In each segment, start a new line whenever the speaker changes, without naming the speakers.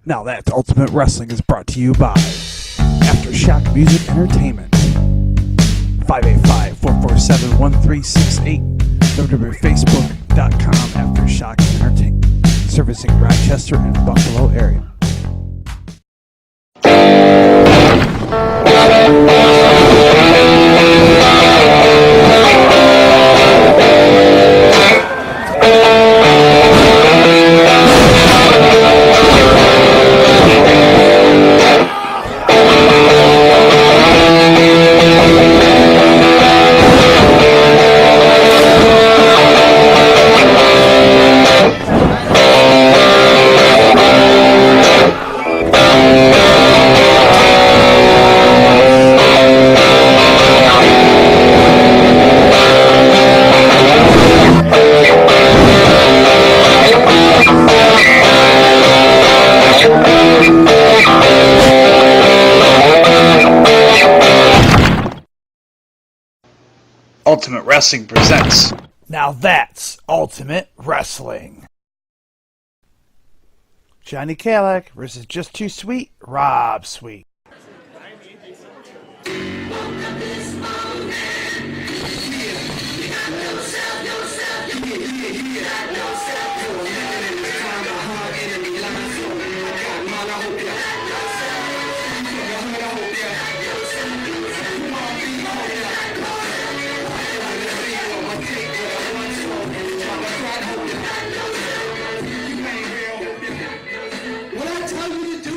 Now that Ultimate Wrestling is brought to you by Aftershock Music Entertainment. 585-447-1368. www.facebook.com Aftershock Entertainment. Servicing Rochester and Buffalo area.
Ultimate Wrestling presents.
Now that's Ultimate Wrestling. Johnny KADILLAC versus Just Too Sweet, Rob Sweet.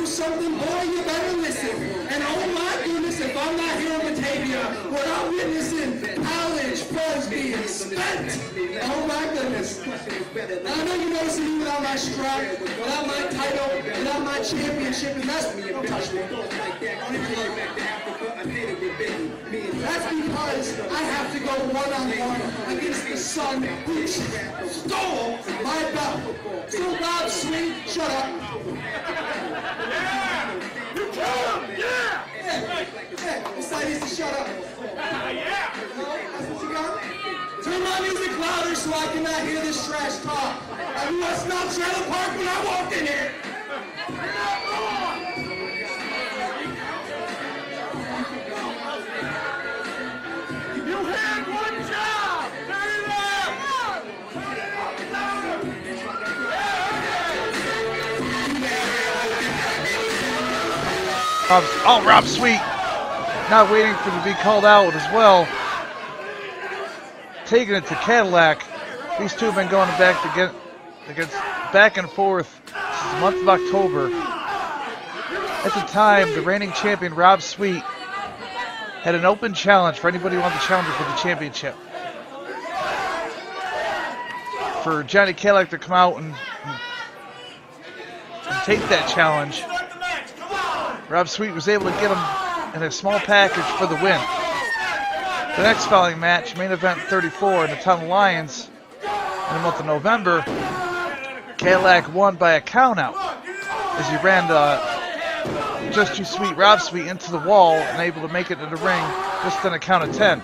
Something, boy, you better listen. And oh my goodness, if I'm not here in Batavia, what I'm witnessing, college funds being spent. Oh my goodness. Now I know you noticing me without my strap, without my title, without my championship, and that's me. Don't touch me. That's because I have to go one-on-one against the son who stole my belt. So Rob Sweet, shut up. You killed him! Yeah! This side needs to shut up. Yeah! That's what you got? Turn my music louder so I cannot hear this trash talk. Everyone stop Trailer Park when I walked in here. You're not wrong! You had one job! Turn it up! Turn it up louder!
Rob Sweet, not waiting for to be called out as well. Taking it to KADILLAC. These two have been going back and forth since the month of October. At the time, the reigning champion Rob Sweet had an open challenge for anybody who wanted to challenge for the championship. For Johnny KADILLAC to come out and take that challenge. Rob Sweet was able to get him in a small package for the win. The next following match, main event 34 in the Town of Lions, in the month of November, KADILLAC won by a countout as he ran Just Too Sweet Rob Sweet into the wall and able to make it to the ring just on a count of 10.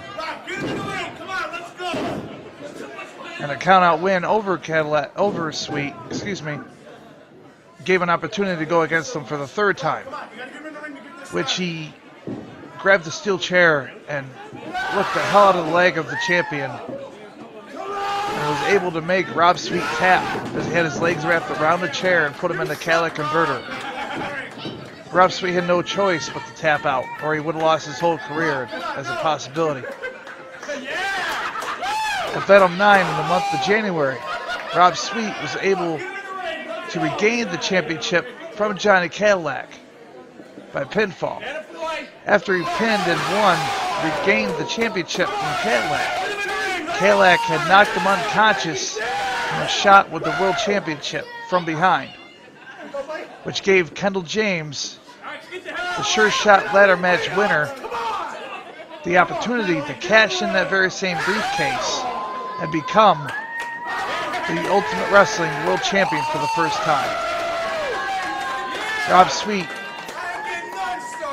And a countout win over Sweet, gave an opportunity to go against him for the third time, which he grabbed the steel chair and looked the hell out of the leg of the champion and was able to make Rob Sweet tap as he had his legs wrapped around the chair and put him in the KADILLAC converter. Rob Sweet had no choice but to tap out, or he would have lost his whole career as a possibility. At Venom 9 in the month of January, Rob Sweet was able to regain the championship from Johnny KADILLAC by pinfall. After he pinned and won, regained the championship from KADILLAC. KADILLAC had knocked him unconscious in a shot with the World Championship from behind, which gave Kendall James, the sure shot ladder match winner, the opportunity to cash in that very same briefcase and become the Ultimate Wrestling World Champion for the first time. Rob Sweet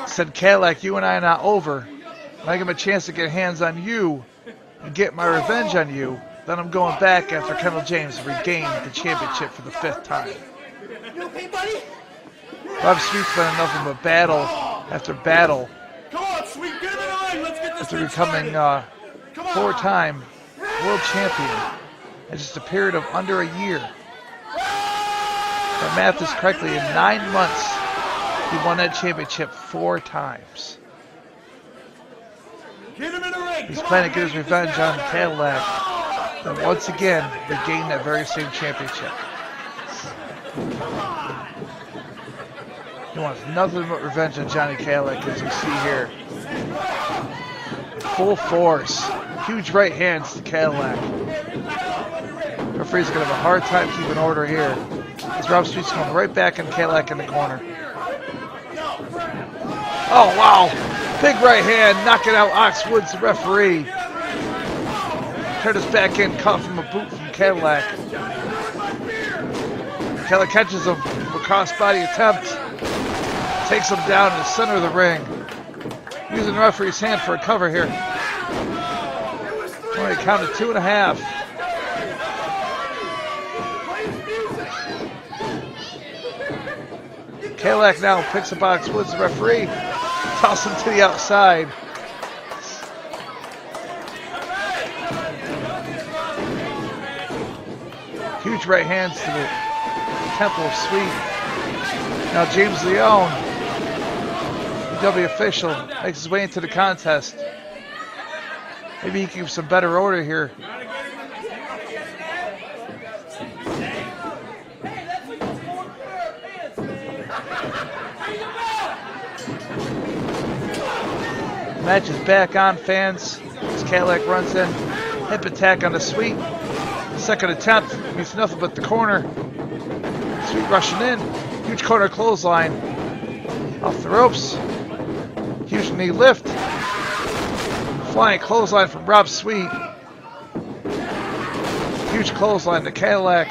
said, KADILLAC, you and I are not over. When I give him a chance to get hands on you and get my revenge on you, then I'm going back after Kendall James regained the championship for the 5th time.
You okay, buddy? You
Rob Sweet's been in nothing but battle after battle.
Come on, Sweet, get him in the ring. Let's get this
After
thing
becoming
started.
4-time world champion in just a period of under a year. If I math this correctly, in 9 months, he won that championship 4 times.
Get him in the ring.
He's
Come
planning
on,
to get his
man,
revenge on
this
Cadillac and once again regain that very same championship. He wants nothing but revenge on Johnny Cadillac, as you see here. Full force. Huge right hands to Cadillac. Referee's going to have a hard time keeping order here. As Rob Sweet's going right back in Cadillac in the corner. Oh, wow. Big right hand knocking out Oxwood's the referee. Curtis back in, caught from a boot from Cadillac. Cadillac catches him with a crossbody attempt. Takes him down in the center of the ring. Using the referee's hand for a cover here. Only counted 2.5. Cadillac now picks up Oxwood's the referee. Toss him to the outside. Huge right hands to the temple of Sweet. Now James Leone, UW official, makes his way into the contest. Maybe he can give some better order here. Match is back on, fans. As Cadillac runs in, hip attack on the Sweet. Second attempt means nothing but the corner. Sweet rushing in. Huge corner clothesline. Off the ropes. Huge knee lift. Flying clothesline from Rob Sweet. Huge clothesline to Cadillac.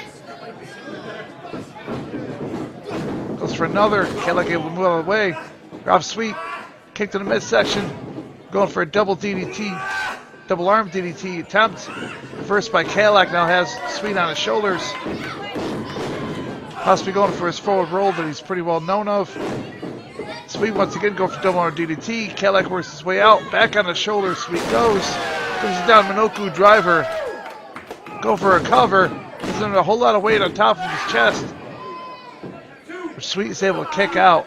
Goes for another. Cadillac able to move out of the way. Rob Sweet kick to the midsection. Going for a double DDT. Double arm DDT attempt. First by Cadillac, now has Sweet on his shoulders. Possibly going for his forward roll that he's pretty well known of. Sweet once again going for double arm DDT. Cadillac works his way out. Back on the shoulders. Sweet goes. Brings it down. Minoku driver. Go for a cover. He's under a whole lot of weight on top of his chest. Which Sweet is able to kick out.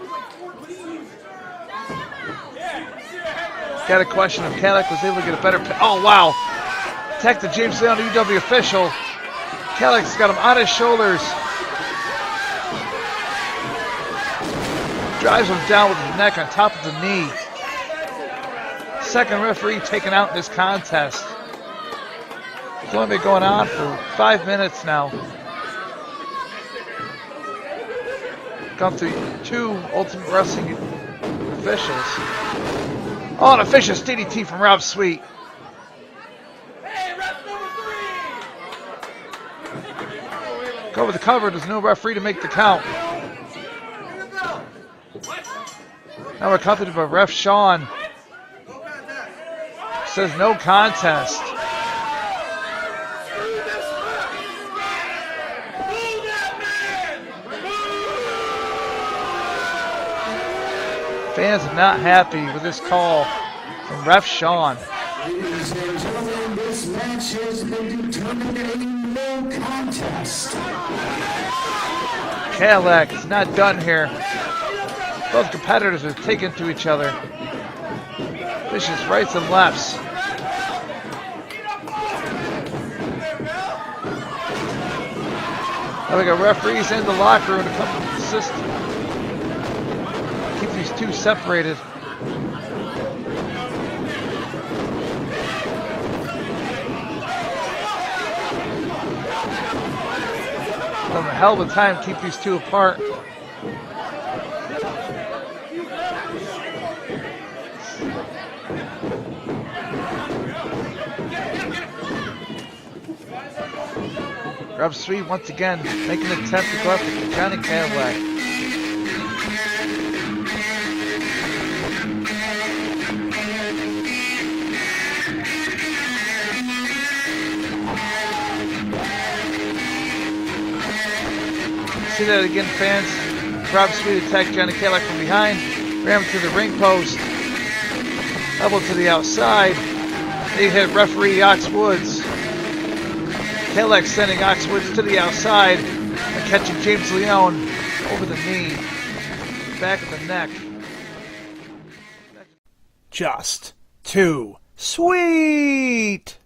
Got a question if Cadillac was able to get a better... Oh, wow. Attack to James Leone, UW official. Cadillac's got him on his shoulders. Drives him down with his neck on top of the knee. Second referee taken out in this contest. It's only been going on for 5 minutes now. Gone through 2 Ultimate Wrestling officials. Oh, an officious DDT from Rob Sweet. Go with the cover. There's no referee to make the count. Now we're accompanied by Ref Sean. Says no contest. Fans are not happy with this call from Ref Sean.
Ladies and gentlemen, this match has been determined a no contest.
Cadillac is not done here. Both competitors are taken to each other. Vicious rights and lefts. Now we got referees in the locker room to come to assist. Keep these two separated. Done a hell of a time to keep these two apart. Rob Sweet once again making an attempt to go after Johnny Cadillac. See that again, fans? Rob Sweet attacked Johnny KADILLAC from behind, ran him to the ring post, elbow to the outside. They hit referee Ox Woods. KADILLAC sending Ox Woods to the outside and catching James Leone over the knee, back of the neck.
Just too sweet.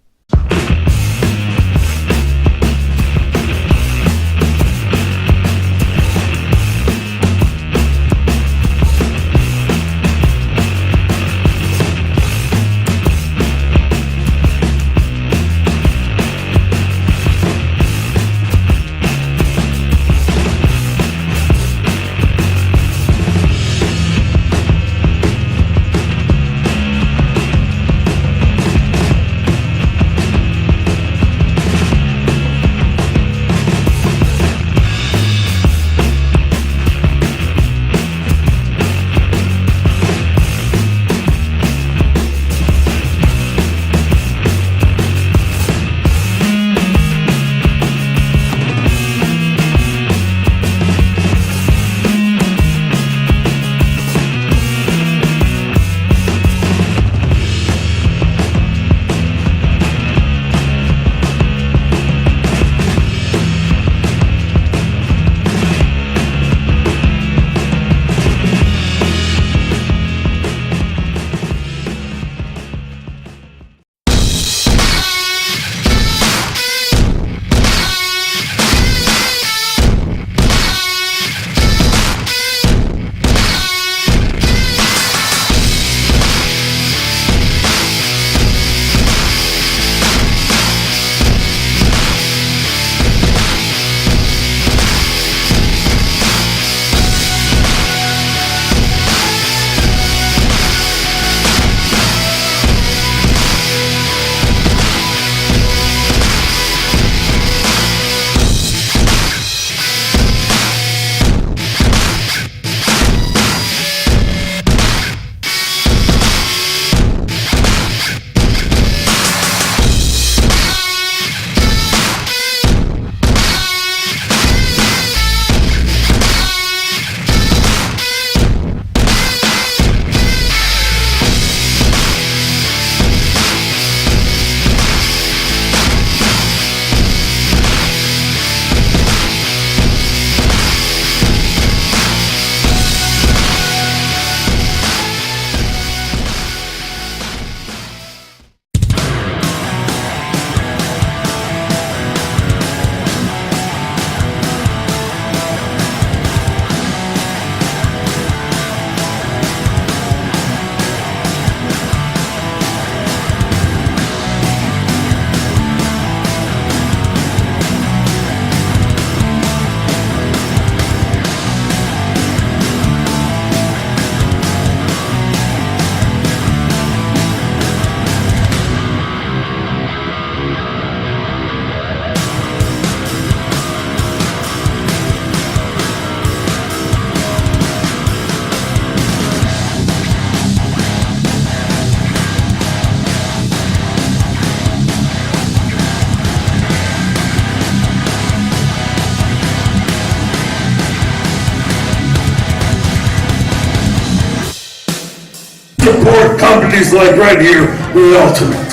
Support companies like right here with Ultimate.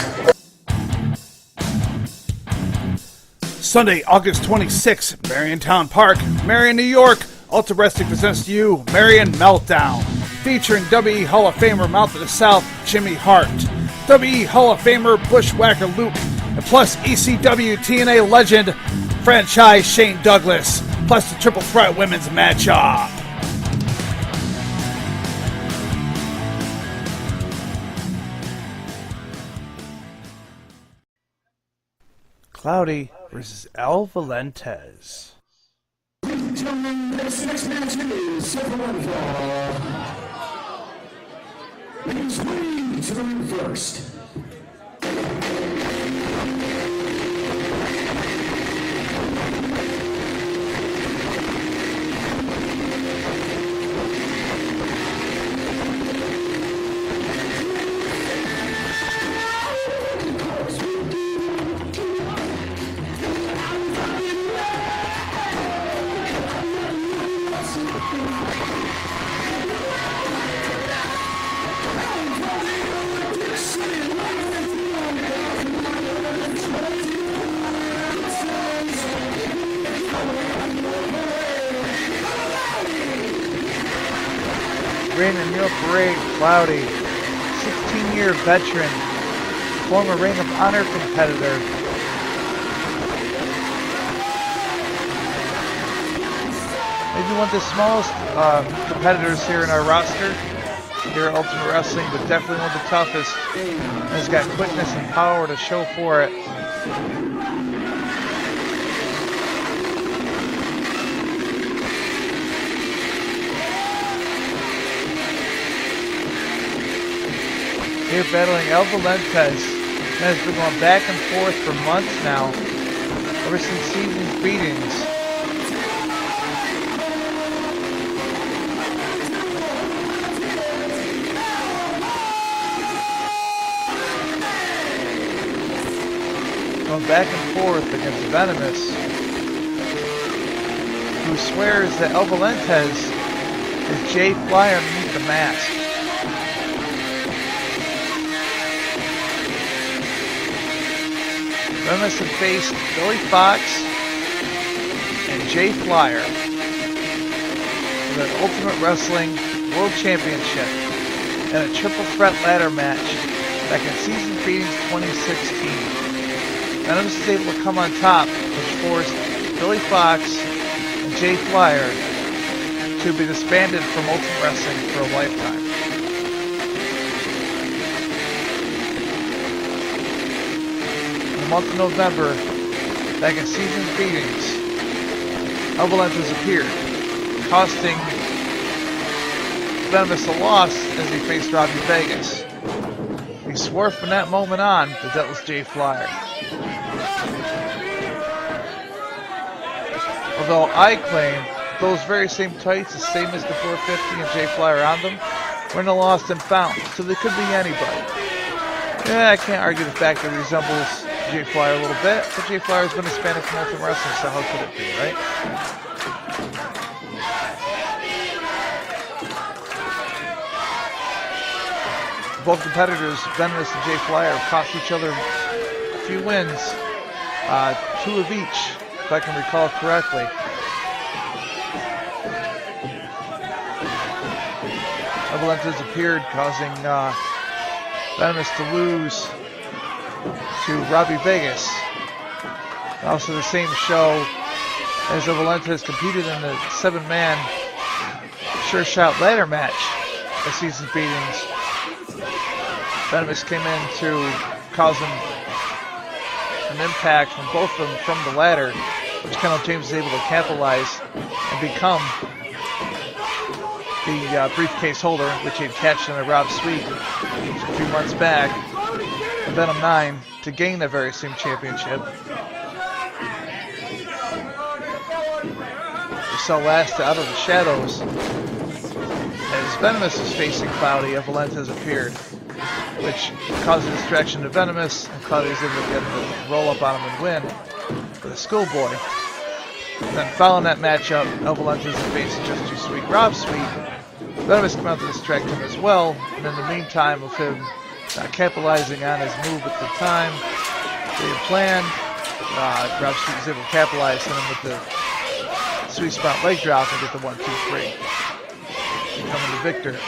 Sunday, August 26th, Mariontown Park, Marion, New York. Ultra Wrestling presents to you Marion Meltdown, featuring WWE Hall of Famer Mouth of the South, Jimmy Hart, WWE Hall of Famer Bushwhacker Luke, and plus ECW TNA legend franchise Shane Douglas, plus the Triple Threat Women's Matchup. Cloudy versus El Volentes.
Gentlemen, this next match is for one fall. Ladies, way to the ring first.
Reign in Neil Parade, Cloudy. 16-year veteran. Former Ring of Honor competitor. Maybe one of the smallest competitors here in our roster, here at Ultimate Wrestling, but definitely one of the toughest. And has got quickness and power to show for it. Here battling El Volentes. Man has been going back and forth for months now, ever since season's beatings. Going back and forth against Venomous, who swears that El Volentes is Jay Fly underneath the mask. Venomous had faced Billy Fox and Jay Flyer for the Ultimate Wrestling World Championship in a triple threat ladder match back in Season Beatings 2016. Venomous was able to come on top, which forced Billy Fox and Jay Flyer to be disbanded from Ultimate Wrestling for a lifetime. Month of November, back in Season Beatings, El Volentes appeared, costing Venomous a loss as he faced Robbie Vegas. He swore from that moment on that that was Jay Flyer. Although I claim those very same tights, the same as the 450 and Jay Flyer on them, were in the lost and found, so they could be anybody. Yeah, I can't argue the fact that it resembles Jay Flyer a little bit, but Jay Flyer's been Hispanic from Ultimate Wrestling, so how could it be, right? Both competitors, Venomous and Jay Flyer, have cost each other a few wins, 2 of each, if I can recall correctly. El Volentes appeared, causing Venomous to lose to Robbie Vegas. Also the same show as El Volentes competed in the 7-man Sure Shot ladder match at Season's Beatings. Venomous came in to cause him an impact from both of them from the ladder, which Kendall James was able to capitalize and become the briefcase holder, which he had catched in a Rob Sweet a few months back, Venom 9, to gain the very same championship. We saw last out of the shadows as Venomous was facing Cloudy. El Volentes appeared, which caused a distraction to Venomous, and Cloudy was able to get the roll up on him and win for the Schoolboy. And then following that matchup, El Volentes faced Just Too Sweet Rob Sweet. Venomous came out to distract him as well, and in the meantime of him capitalizing on his move at the time they had planned, Rob Sweet was able to capitalize on him with the sweet spot leg drop and get the 1-2-3, becoming the victor.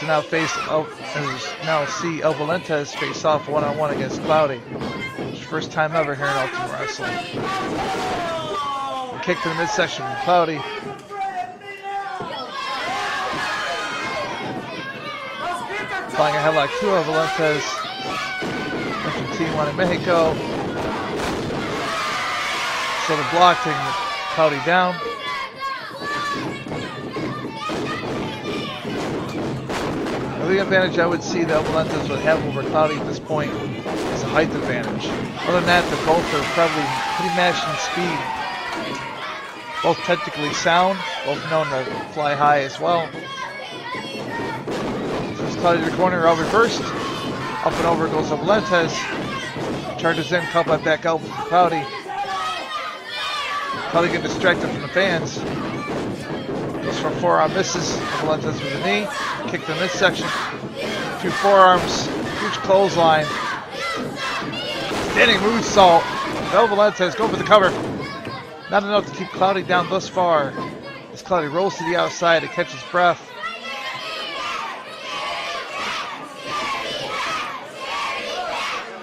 So now see El Volentes face off one-on-one against Cloudy. It's the first time ever here in Ultimate Wrestling. A kick to the midsection from Cloudy. Applying a headlock to El Volentes from T1 in Mexico. So the block taking Cloudy down. The advantage I would see that El Volentes would have over Cloudy at this point is a height advantage. Other than that, they're both are probably pretty matched in speed. Both technically sound, both known to fly high as well. Since Cloudy to the corner, all reversed. Up and over goes El Volentes. Charges in, caught by back elbow from Cloudy. Cloudy getting distracted from the fans. Goes for a forearm, misses. El Volentes with a knee. Kick to the midsection. 2 forearms. Huge clothesline. Standing moonsault. El Volentes go for the cover. Not enough to keep Cloudy down thus far. As Cloudy rolls to the outside to catch his breath.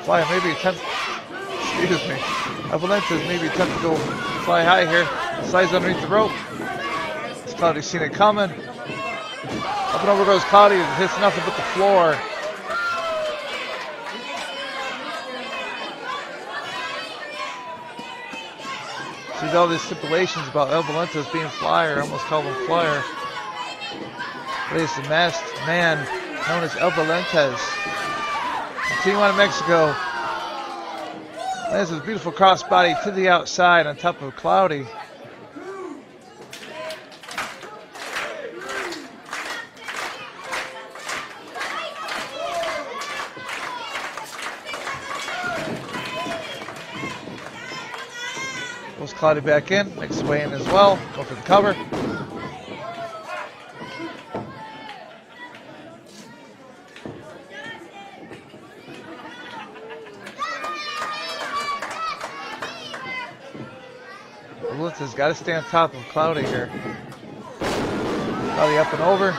fly, maybe attempt, excuse me. Volentes maybe attempt to go fly high here. Slides underneath the rope. Cloudy's seen it coming. Up and over goes Cloudy. It hits nothing but the floor. See all these stipulations about El Volentes being flyer. I almost called him flyer. But it's the masked man known as El Volentes. Tijuana, Mexico. There's a beautiful crossbody to the outside on top of Cloudy. Pulls Cloudy back in, makes his way in as well. Go for the cover. Has got to stay on top of Cloudy here. Cloudy up and over.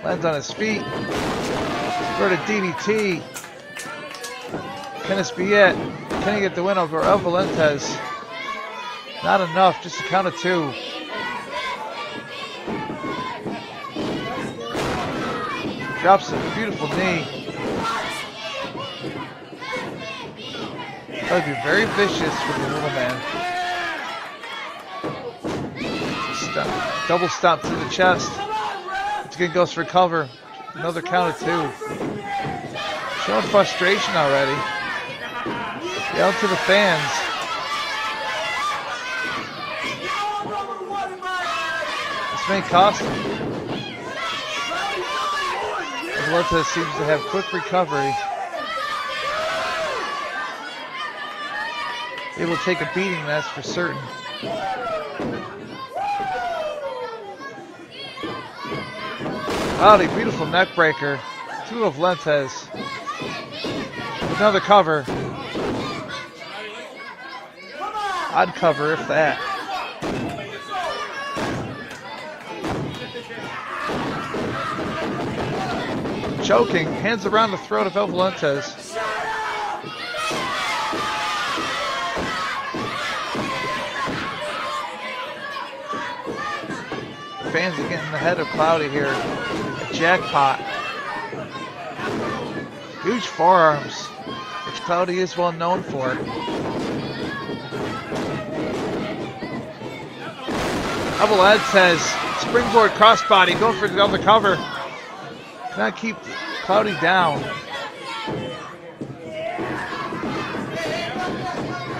Lands on his feet. Throw to DDT. Can this be it? Can he get the win over El Volentes? Not enough, just a count of 2. Drops a beautiful knee. That would be very vicious for the little man. Double stomp to the chest. It's again goes for cover. Another count of 2. Showing frustration already. Yell to the fans. This may cost him. Volentes seems to have quick recovery. Able to take a beating, that's for certain. Cloudy, beautiful neck breaker. 2 of Volentes. Another cover. Odd cover, if that. Choking, hands around the throat of El Volentes. Fans are getting the head of Cloudy here. A jackpot. Huge forearms, which Cloudy is well known for. Volentes springboard crossbody, going for the undercover. Cannot keep Cloudy down.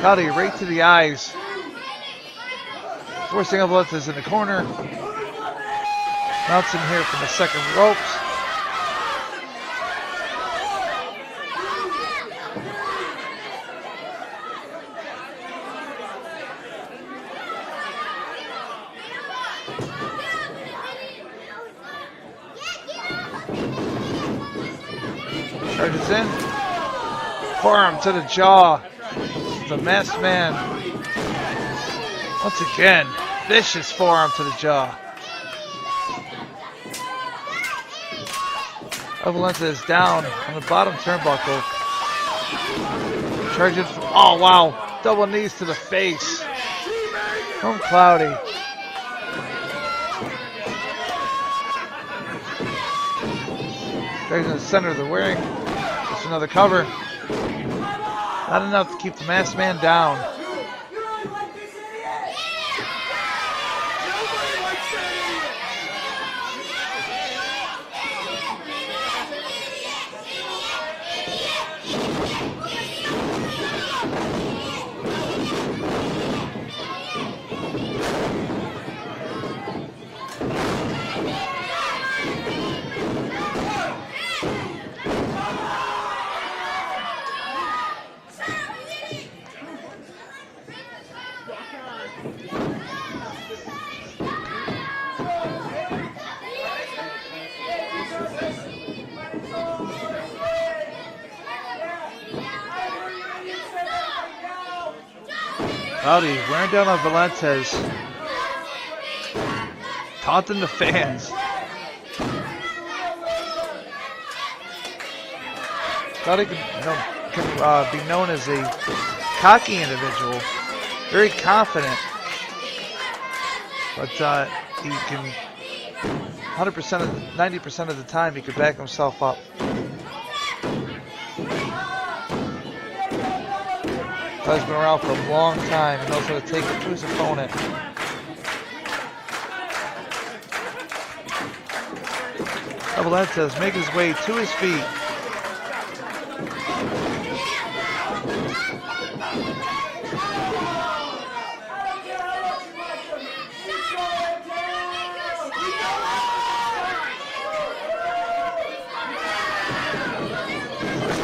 Cloudy right to the eyes. Forcing Volentes in the corner. Mounts him here from the second ropes. Charges in. Forearm to the jaw. The masked man. Once again, vicious forearm to the jaw. Volentes is down on the bottom turnbuckle. Charging from, oh wow, double knees to the face from Cloudy. Drags in the center of the ring. Just another cover. Not enough to keep the masked man down. Cloudy wearing down on Volentes. Taunting the fans. Cloudy can, can be known as a cocky individual, very confident, but he can 100% of 90% of the time he could back himself up. He's been around for a long time and knows how to take it to his opponent. Volentes making his way to his feet.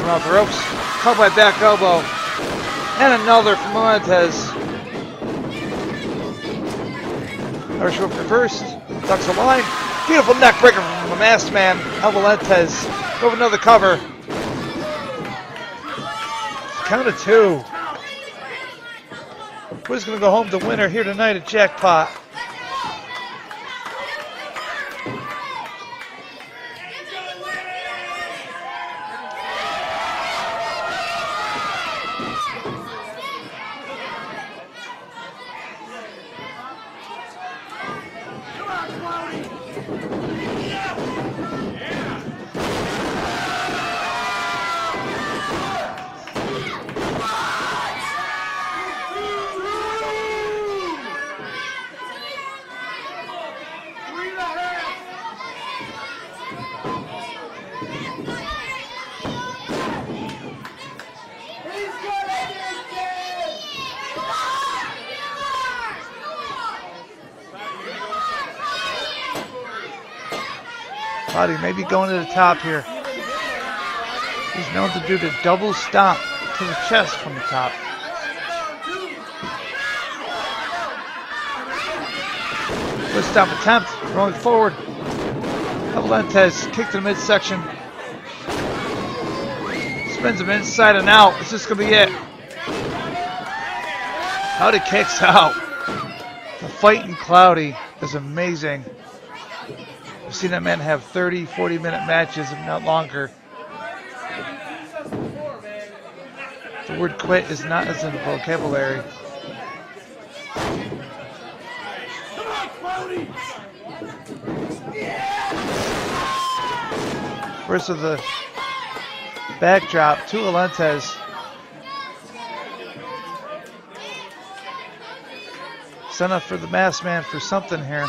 Around the ropes, caught by back elbow, and another from Volentes. Irish whip reversed, ducks the line. Beautiful neck breaker from the masked man, Volentes. Over another cover. Count of two. Who's going to go home the winner here tonight at Jackpot? Cloudy maybe going to the top here. He's known to do the double stomp to the chest from the top. Foot stomp attempt, rolling forward. Volentes kick to the midsection. Spins him inside and out. Is this going to be it? Cloudy kicks out. The fight in Cloudy is amazing. I've seen that man have 30, 40-minute matches, if not longer. The word quit is not as in the vocabulary. First of the backdrop to Volentes. Sent up for the masked man for something here.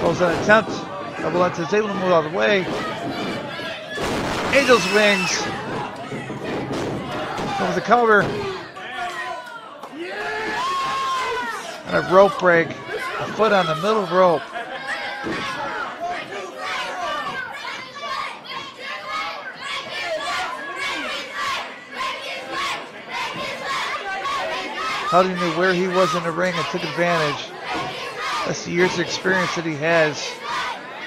Goes an attempt. Volentes is able to move out of the way. Angel's wings. Over the cover. And a rope break. A foot on the middle rope. Cloudy knew where he was in the ring and took advantage. That's the years of experience that he has.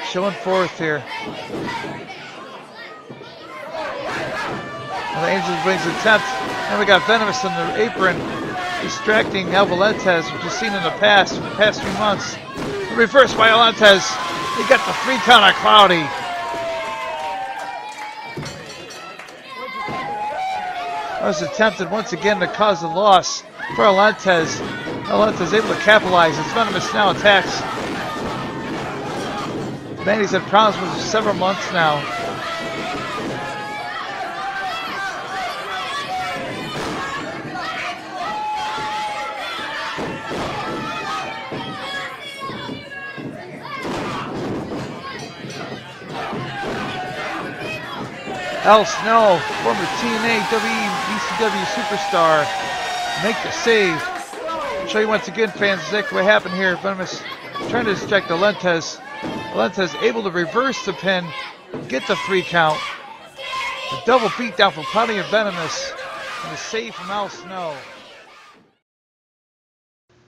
Showing forth here. The Angel's Wings attempt. And we got Venomous in the apron. Distracting Volentes, which we've seen in the past few months. The reverse by Volentes. He got the 3 count on Cloudy. That was attempted once again to cause a loss for Volentes. Volentes able to capitalize as Venomous now attacks. Man, he's had problems with for several months now. Al Snow, former TNA WCW superstar, make the save. I'll show you once again, fans, exactly what happened here. Venomous trying to distract Volentes. Volentes able to reverse the pin, get the 3 count. A double beatdown from Cloudy and Venomous, and a save from Al Snow.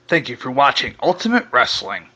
Thank you for watching Ultimate Wrestling.